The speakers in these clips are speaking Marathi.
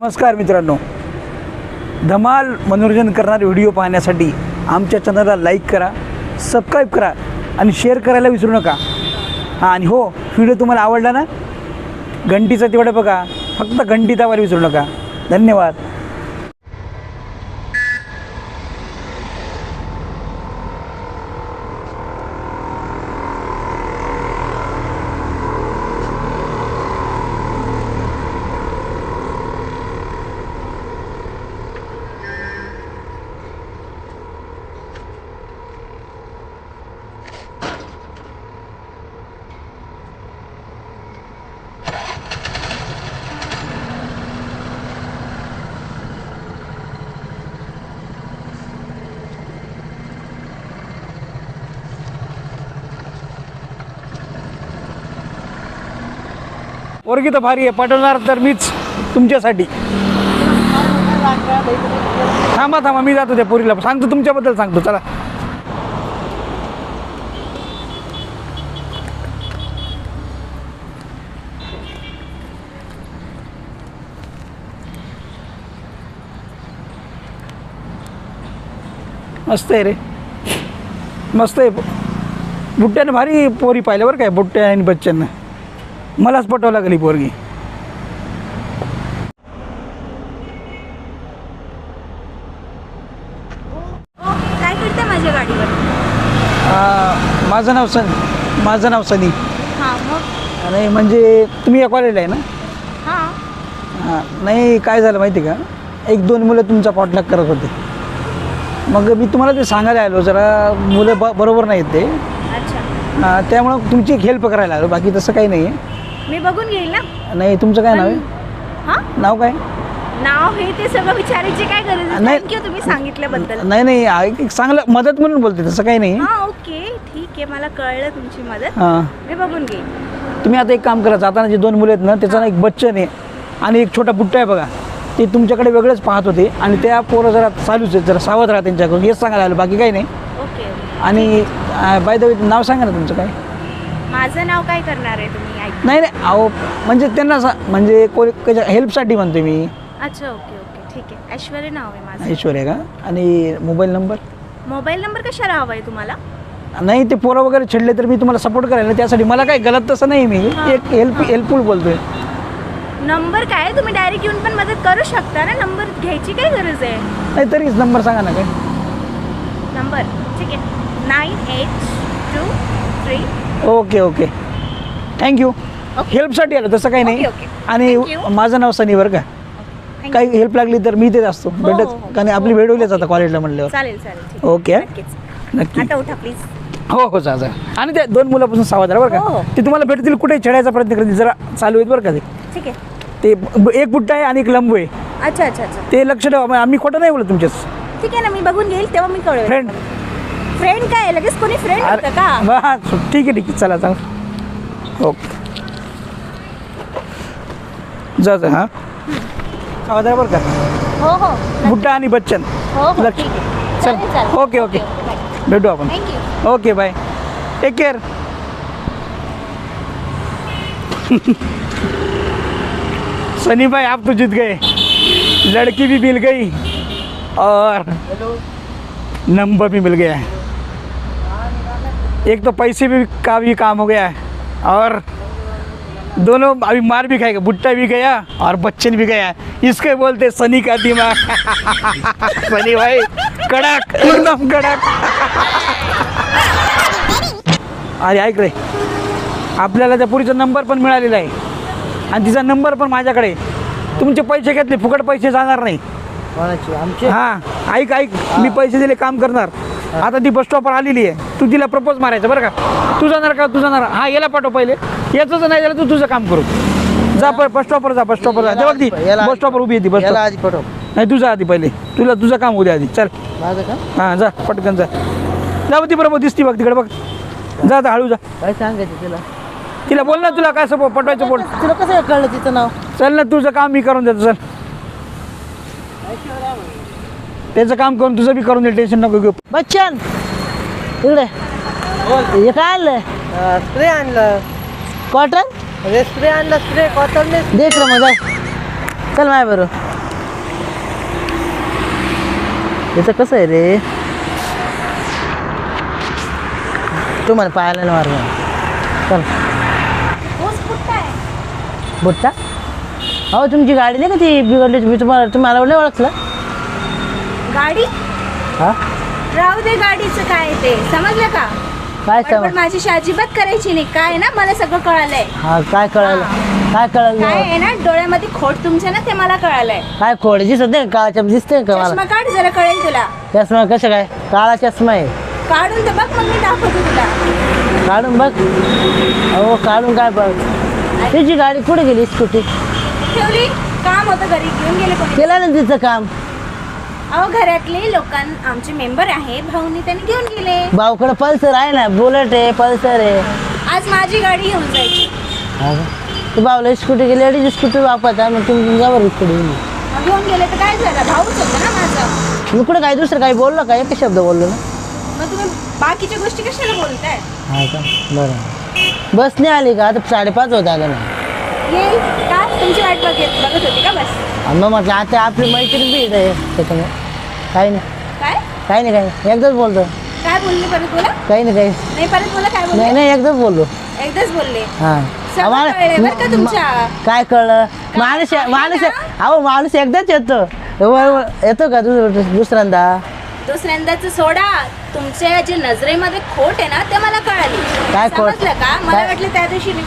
नमस्कार मित्रांनो, धमाल मनोरंजन करणारे व्हिडिओ पाहण्यासाठी आमच्या चॅनलला लाईक करा, सबस्क्राईब करा आणि शेअर करायला विसरू नका. हां, आणि हो, व्हिडिओ तुम्हाला आवडला ना, घंटीचं तेवढं बघा, फक्त घंटी दाबायला विसरू नका. धन्यवाद. पोरगी तर भारी आहे, पाठवणार तर मीच तुमच्यासाठी. थांबा थांबा, मी जातो त्या पोरीला सांगतो, तुमच्याबद्दल सांगतो. चला. मस्त आहे रे, मस्त आहे. बुट्ट्यानं भारी पोरी पाहिलं बरं काय, बुट्ट्या आणि बच्चननं. मलाच पटवावं लागली ही पोरगी. काय करते माझ्या गाडीवर? माझं नाव सनी. हां, मग? नाही म्हणजे तुम्ही या कॉलेजला आहे ना? हां. हां, नाही काय झालं माहिती का, एक दोन मुलं तुमचा पॉटलॅक करत होते. मग मी तुम्हाला ते सांगायला आलो, जरा मुलं बरोबर नाहीत ते. अच्छा. त्यामुळं तुमची एक हेल्प करायला आलो, बाकी तसं काही नाही आहे. मी बघून घेईल ना. नाही, तुमचं काय नाव आहे? हां, नाव काय? नाव हे ते सगळं विचारायची काय गरज आहे? नाही. थँक्यू तुम्ही सांगितल्याबद्दल. नाही एक चांगलं मदत म्हणून बोलते, तसं काही नाही. हां, ओके, ठीक आहे, मला कळलं तुमची मदत. हां, मी बघून घेईल. तुम्ही आता एक काम करायचं, आता जे दोन मुलं आहेत ना, त्याचा एक बच्चन आहे आणि एक छोटा बुट्टा आहे बघा, ते तुमच्याकडे वेगळंच पाहत होते आणि त्या पोरं जरा चालूच आहेत, जरा सावध राहा त्यांच्याकडून, हेच सांगायला आलं, बाकी काही नाही. ओके. आणि बाय द वे नाव सांगा ना तुमचं काय? माझं नाव काय करणार आहे तुम्ही? ऐक. नाही अहो, म्हणजे त्यांना म्हणजे हेल्पसाठी म्हणते मी. अच्छा, ओके ओके, ठीक आहे. ऐश्वर्या नाव आहे माझं. ऐश्वर्या का? आणि मोबाईल नंबर? मोबाईल नंबर कशाला हवा आहे तुम्हाला? नाही, ते पोरं वगैरे छेडले तर मी तुम्हाला सपोर्ट करायला, त्यासाठी मला काय गलत तसं नाही, मी एक हेल्पफुल बोलतोय. नंबर काय? तुम्ही डायरेक्ट येऊन पण मदत करू शकता ना, नंबर घ्यायची काय गरज आहे? नाही तरीच नंबर सांगा ना काय. नंबर ठीक आहे, 9823. Okay thank you. हेल्पसाठी आलं, तसं काही नाही. ओके. आणि Thank you. माझं नाव सनी बरं का. काही हेल्प लागली तर मी तेच असतो, हो. भेटत, कारण आपली भेट होईलच आता कॉलेजला म्हणल्यावर. चालेल ठीक आहे. ओके, नक्कीच. नक्की. आता उठा प्लीज. हो जा. आणि त्या दोन मुलापासून सावध राहा बरं हो. का. ते तुम्हाला भेटतील, कुठे छेडायचा प्रयत्न करतील, जरा चालू आहेत बरं का ते. ठीक आहे. ते एक बुट्टा आहे आणि एक लंबू आहे, अच्छा. ते लक्ष ठेवा. आम्ही खोटं नाही बोलत तुमच्याच. ठीक आहे ना, मी बघून घेईल तेव्हा मी कळवेल. फ्रेंड काय लगेच कोणी फ्रेंड होतं का? हां, ठीक आहे चला. ओके, जा. हां, सावध राहा बरं का. हो. बुट्टा आणि बच्चन. हो लक्ष. ठीक आहे. चल. चालेल. ओके. भेटू आपण. Thank you. Okay bye, take care. Sunny भाई, आप तो जीत गए, लड़की भी मिल गई और नंबर भी मिल गया है. एक तो पैसे भी का भी काम हो गया है और दोनों अभी मार भी खाएगा, बुट्टा भी गया और बच्चन भी गया. इसके बोलते सनी का दिमाग. सनी भाई कड़क, एकदम कड़क. अरे ऐक रे, आपल्याला त्या पुरीचा नंबर पण मिळालेला आहे आणि तिचा नंबर पण माझ्याकडे. तुमचे पैसे घेतले, फुकट पैसे जाणार नाही. आमचे? हां, ऐक मी पैसे दिले, काम करणार. आता ती बस स्टॉपवर आलेली आहे, तू तिला प्रपोज मारायचं बरं का. तू जाणार का? तू जाणार? हां, याला पाठव पहिले, याचंच नाही झालं तू तुझं काम करू. जा बस स्टॉपवर जा. तेव्हा ती बस स्टॉपवर उभी आहे, ती बस स्टॉप. आधी पाठव. नाही, तुझा आधी पहिले, तुला तुझं काम उद्या आधी. चल. माझं का? हां, जा पटकन जा. ती बरोबर दिसती बघ तिकडे, बघ. जा हळू जा. काय सांगायचं तिला? तिला बोल ना, तुला काय असं पटवायचं बोल. तुला कसं कळलं तिचं नाव? चल ना, तुझं काम मी करून देतो. चल, त्याचं काम करून तुझं बी करून दे, टेन्शन नको घेऊ. बच्चन इकडे हे काय आणलं? स्प्रे आणलं. कॉटन स्प्रे आणलं. स्प्रे कॉटन देख रे मग, चल माझ्या बरोबर. इथं कसं आहे रे तुम्हाला पाहायला नाही मार्ग चल तोच कुठं आहे? बुट्टा अहो तुमची गाडी नाही का ती बिघडली मी तुम्हाला नाही ओळखलं गाडी हा राहू दे गाडीचं काय ते समजलं का? काय पण समज माझी अजिबात करायची नाही काय ना मला सगळं कळालंय. हा काय कळालं काय काय कळालं आहे ना डोळ्यामध्ये खोट तुमच्या ना ते मला कळालंय. काय खोड दिसत नाही काळा दिसते का मला चष्मा काढ जरा कळेल तुला. चष्मा कसं काय काळा चष्मा आहे काढून तर बघ मग मी दाखवते तुला. काढून बघ अहो काढून काय बघ तुझी गाडी कुठे गेली स्कूटी ठेवली काम होतं घरी घेऊन गेले कोणी. केलं ना तिचं काम अहो घरातले आमचे मेंबर आहे भाऊनी त्यांनी घेऊन गेले. भाऊकडे पल्सर आहे ना बुलेट आहे पल्सर आहे आज माझी गाडी घेऊन जायची. हा का? तू भाऊला स्कूटी गेली अडीच स्कूटी वापरता मग तुम्ही तुमच्यावर स्कूटी गेली मग घेऊन गेले तर काय झालं भाऊच होतं ना माझं. मी कुठे काय दुसरं काही बोललो का एक शब्द बोललो ना मग तुम्ही बाकीच्या गोष्टी कशाला बोलताय. हा का बरं बस नाही आली का आता 5:30 होत आलं ना येईल का तुमची वाट बघत होती का बस. मग म्हटलं आता आपली मैत्रीण बी इथं आहे त्याच्यामुळे काही नाही काय काही नाही काही नाही एकदाच बोलतो काय बोलले परत बोला. काही नाही काही नाही परत बोला काय बोलले. नाही नाही एकदाच बोललो एकदाच बोलले. हां सगळं कळलंय बरं का तुमच्या. काय कळलं माणूस अहो माणूस एकदाच येतो येतो का दुसऱ्यांदा दुसऱ्यांदाच सोडा तुमच्या जे नजरेमध्ये खोट आहे ना ते मला कळाली. काय खोट? समजलं का मला काय? वाटलं त्या दिवशी मी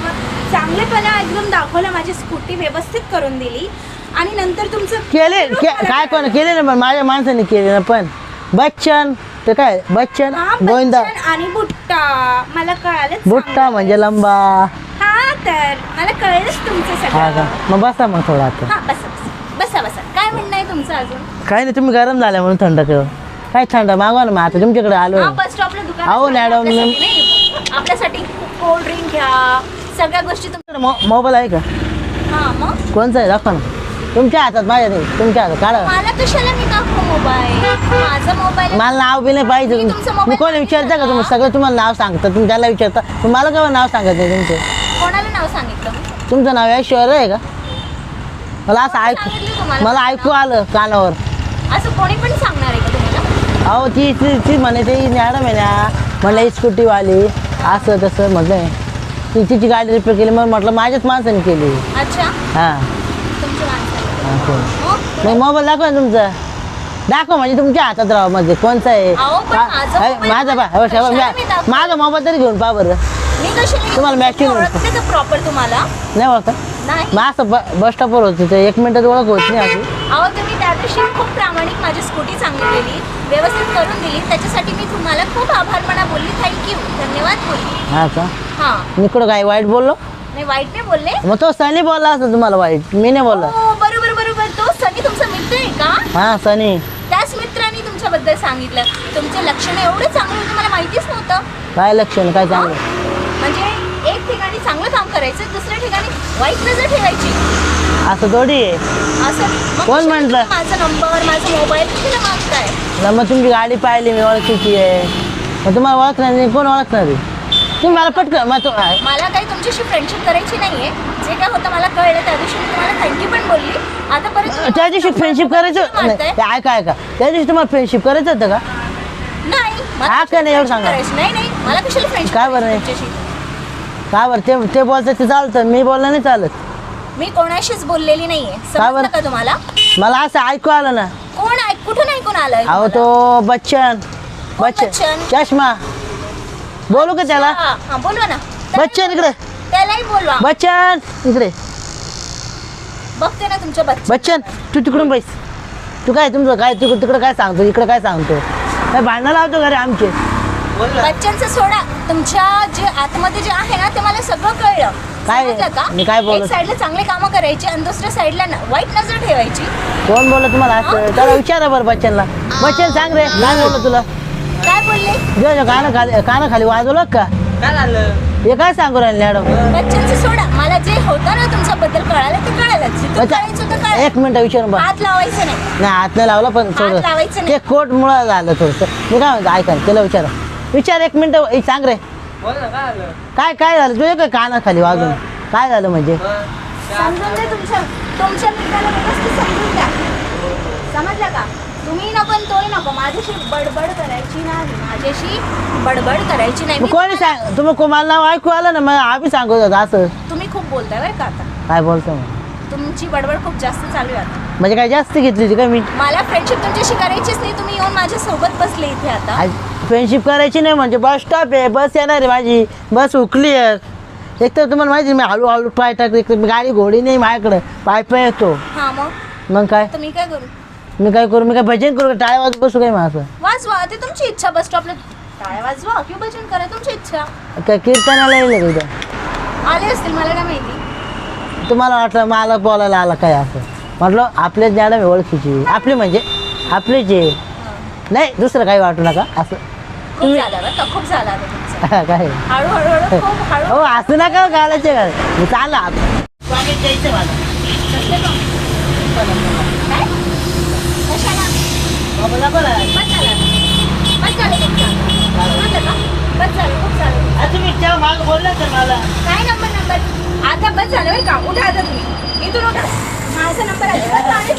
चांगलेपणा एकदम दाखवला माझी स्कूटी व्यवस्थित करून दिली आणि नंतर तुमचं केले काय कोण केले ना पण माझ्या माणसाने केले ना पण बच्चन ते काय बच्चन हा, गोविंदा बच्चन आणि बुट्टा मला कळालं बुट्टा म्हणजे लंबा हा तर मला कळलंच तुमचं हा का सगळं. मग बसा मग थोडा आता हा बसा बसा बसा काय म्हणणं आहे तुमचं अजून. काही नाही तुम्ही गरम झाल्या म्हणून थंड केलं काय थंड मागवा ना मग आता तुमच्याकडे आलो हा बस स्टॉपला दुकान अहो, मॅडम, आपल्यासाठी कोल्ड ड्रिंक घ्या सगळ्या गोष्टी मोबाईल आहे का हा मग कोणचा आहे दाखवा ना तुमच्या हातात माझ्या नाही तुमच्या हातात काढा मला कशाला मी दाखवू मोबाईल माझा मोबाईल मला नाव बी नाही पाहिजे मी तुमचा मी मोबाईल कोणी विचारता का तुम्ही सगळं तुम्हाला नाव सांगता तुम्ही त्याला विचारता पण मला केव्हा नाव सांगत नाही तुमचं कोणाला नाव सांगितलं. तुमचं नाव ऐश्वर्या आहे का मला असं ऐकू सांगितलं तुम्हाला मला ऐकू आलं कानावर असं कोणी पण सांगणार आहे का तुम्हाला. अहो ती ती ती म्हणे ते मॅडम आहे ना म्हणलं स्कूटीवाली असं तसं म्हटलं ती तिची गाडी रिपेअर केली मग म्हटलं माझ्याच माणसाने केली अच्छा हां तुमच्या माणसाने असं मग मग मोबाईल दाखवा ना तुमचा दाखवा म्हणजे तुमच्या हातात राहा म्हणजे कोणचा आहे अहो, पण माझा मोबाईल माझा मला कशाला मी दाखवू? माझा मोबाईल तरी घेऊन पहा बरं मी कशाला तुम्हाला matching ओळखते का प्रॉपर तुम्हाला. नाही ओळखा नाही मग असं बस स्टॉपवर होतं ते 1 मिनिटात ओळख होत नाही अशी अहो तुम्ही त्या दिवशी खूप प्रामाणिक माझी स्कूटी चांगली केली व्यवस्थित करून दिली त्याच्यासाठी मी तुम्हाला खूप आभारपणा बोलली थँक्यू धन्यवाद बोलली. हा का हा मी कुठं काय वाईट बोललो नाही वाईट नाही बोलले. मग तो सनी बोलला असं तुम्हाला वाईट मी नाही बोलला हो बरोबर बरोबर तो सनी तुमचा मित्र आहे का. हा सनी त्याच मित्राने तुमच्याबद्दल सांगितलं तुमचे लक्षण एवढे चांगले होते मला माहितीच नव्हतं. काय लक्षण काय चांगलं म्हणजे एक ठिकाणी चांगलं काम करायचं दुसऱ्या ठिकाणी वाईट नजर ठेवायची असं थोडी आहे असं. मग कोण कशाला म्हटलं? तुम्ही माझा नंबर माझा मोबाईल कितीला मागताय. ना मग तुमची गाडी पाहिली मी ओळखीची आहे मग तुम्हाला ओळखणार नाही कोण ओळखणार आहे तुम्ही मला पटकन मग मला काही तुमच्याशी फ्रेंडशिप करायची नाहीये जे काय होतं मला कळलं त्या दिवशी मी तुम्हाला थँक्यू पण बोलली आता परत त्या दिवशी फ्रेंडशिप करायचं नाही ते ऐका ऐका त्या दिवशी तुम्हाला फ्रेंडशिप करायचं होतं का नाही मला हा का नाही एवढं friendship सांगा. करायची नाही नाही मला कशाला फ्रेंडशिप काय बरं नाही? काय बरं ते बोलतात ते चालतं मी बोललं नाही चालत मी कोणाशीच बोललेली नाहीये का बरं? समजलं का तुम्हाला. मला असं ऐकू आलं ना कोण कुठून ऐकून आलंय अहो तुम्हाला? तो बच्चन बच्चन? बच्चन चष्मा बोलू का त्याला हा हा, बोलवा ना बच्चन इकडे त्यालाही बोलवा बच्चन इकडे बघते ना तुमच्या बच्चन बच्चन तू तिकडून बैस तू काय तुमचं काय तिकडं काय सांगतो इकडे काय सांगतो काय भांडणं लावतो घरी आमचे बच्चनचं सोडा तुमच्या जे आतमध्ये जे आहे ना ते मला सगळं कळलं. काय? समजलं का मी काय बोलत? एक साईडला चांगले कामं करायची आणि दुसऱ्या साईडला वाईट नजर ठेवायची. कोण बोललं तुम्हाला असं त्याला विचारा बरं बच्चनला बच्चन सांग रे काय बोललं तुला काय बोलले जो कानाखाली वाजवलं का काय झालं हे काय सांगू राहिले मॅडम बच्चनचं सोडा मला जे होतं ना तुमच्याबद्दल कळालं ते कळालंच जे कळायचं होतं कळालं. एक मिनिट विचारून बघ हात लावायचं नाही. नाही हात नाही लावला पण थोडं लावायचं नाही. ते कोट मुळे झालं थोडंसं मी काय म्हणतो ऐका त्याला विचार एक मिनिट सांग रे बोल ना काय झालं काय झालं तुझ्या काय कानाखाली वाजून काय झालं म्हणजे समजून घ्या तुमच्या मित्राला व्यवस्थित समजून घ्या समजलं का तुम्ही नको म्हणतोय नको, माझ्याशी बडबड करायची नाही, माझ्याशी बडबड करायची नाही. मग मी कोणी सांग तुम्ही कोणाला नाव ऐकू आलं ना, मग आम्ही सांगत होतो असं. तुम्ही खूप बोलताय बरं का आता. काय बोलतो मग? तुमची बडबड खूप जास्त चालू आहे आता. म्हणजे काय जास्त घेतली होती का मी? मला फ्रेंडशिप तुमच्याशी करायचीच नाही. तुम्ही येऊन माझ्या सोबत बसले इथे आता. फ्रेंडशिप करायची नाही म्हणजे बस स्टॉप आहे, बस येणार आहे माझी, बस उकली आहे. एक तर तुम्हाला माहिती मी हळूहळू पाय टाकते, एक तर गाडी घोडी नाही माझ्याकडे, पाय पाय येतो. हा मग मग काय तुम्ही काय करू? मी काय करू? मी काय भजन करू? टाळ्या वाजत बसू काय माझं? वाजवा, ते तुमची इच्छा. बस स्टॉपला टाळ्या वाजवा किंवा भजन करा, तुमची इच्छा. काय कीर्तनाला येईल का उद्या? आले असतील, मला काय माहिती. तुम्हाला वाटलं मला बोलायला आला काय असं? म्हटलं आपलेच मॅडम आहे ओळखीची, आपली म्हणजे आपलीच आहे, नाही दुसरं काही वाटू नका असं. खूप झालं बरं का, खूप झालं आता तुमचं. काय हळूहळू हळू खूप हळू. हो असं नका घालायचे का मी चालला आता. स्वागत द्यायचं मला. कसले का? काय? कशाला? बाबाला बोला. बस झालं. बस झालं तुमचं. झालं का? बस झालं, खूप झालं. आता तुम्ही त्या माग बोलला तर मला काय नंबर आता बस झालं बरं का. उठा आता तुम्ही इथून उठा. माझा नंबर अजिबात नाही.